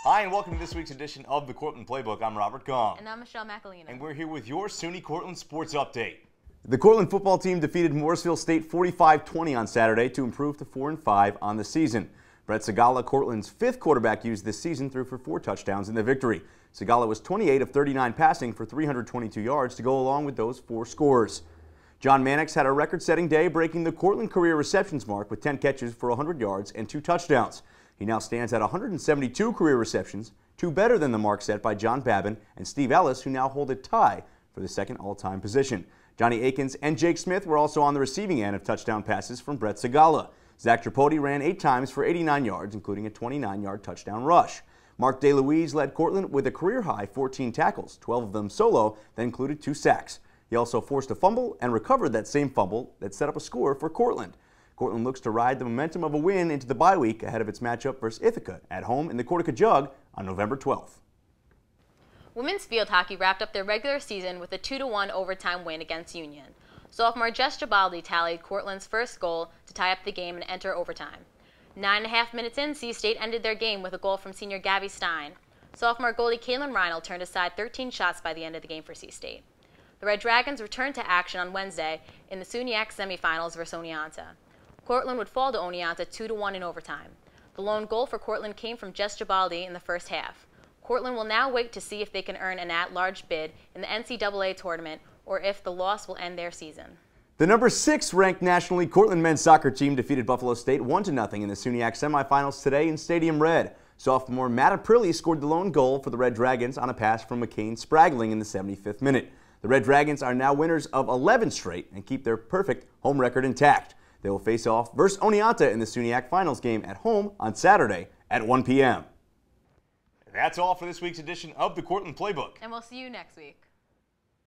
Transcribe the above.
Hi, and welcome to this week's edition of the Cortland Playbook. I'm Robert Galm. And I'm Michelle Macalena. And we're here with your SUNY Cortland Sports Update. The Cortland football team defeated Morrisville State 45-20 on Saturday to improve to 4-5 on the season. Brett Segala, Cortland's fifth quarterback used this season, threw for 4 touchdowns in the victory. Segala was 28 of 39 passing for 322 yards to go along with those 4 scores. John Mannix had a record-setting day, breaking the Cortland career receptions mark with 10 catches for 100 yards and 2 touchdowns. He now stands at 172 career receptions, 2 better than the mark set by John Babin and Steve Ellis, who now hold a tie for the second all-time position. Johnny Akins and Jake Smith were also on the receiving end of touchdown passes from Brett Segala. Zach Tripodi ran 8 times for 89 yards, including a 29-yard touchdown rush. Mark DeLuise led Cortland with a career-high 14 tackles, 12 of them solo, that included 2 sacks. He also forced a fumble and recovered that same fumble that set up a score for Cortland. Cortland looks to ride the momentum of a win into the bye week ahead of its matchup versus Ithaca at home in the Cortica Jug on November 12th. Women's field hockey wrapped up their regular season with a 2-1 overtime win against Union. Sophomore Jess Gibaldi tallied Cortland's first goal to tie up the game and enter overtime. 9.5 minutes in, C-State ended their game with a goal from senior Gabby Stein. Sophomore goalie Caitlin Reinl turned aside 13 shots by the end of the game for C-State. The Red Dragons returned to action on Wednesday in the SUNY semifinals versus Oneonta. Cortland would fall to Oneonta 2-1 in overtime. The lone goal for Cortland came from Jess Gibaldi in the first half. Cortland will now wait to see if they can earn an at-large bid in the NCAA tournament or if the loss will end their season. The number 6 ranked nationally Cortland men's soccer team defeated Buffalo State 1-0 in the SUNY semifinals today in Stadium Red. Sophomore Matt Aprilli scored the lone goal for the Red Dragons on a pass from McCain Spragling in the 75th minute. The Red Dragons are now winners of 11 straight and keep their perfect home record intact. They will face off versus Oneonta in the SUNY Finals game at home on Saturday at 1 p.m. That's all for this week's edition of the Cortland Playbook. And we'll see you next week.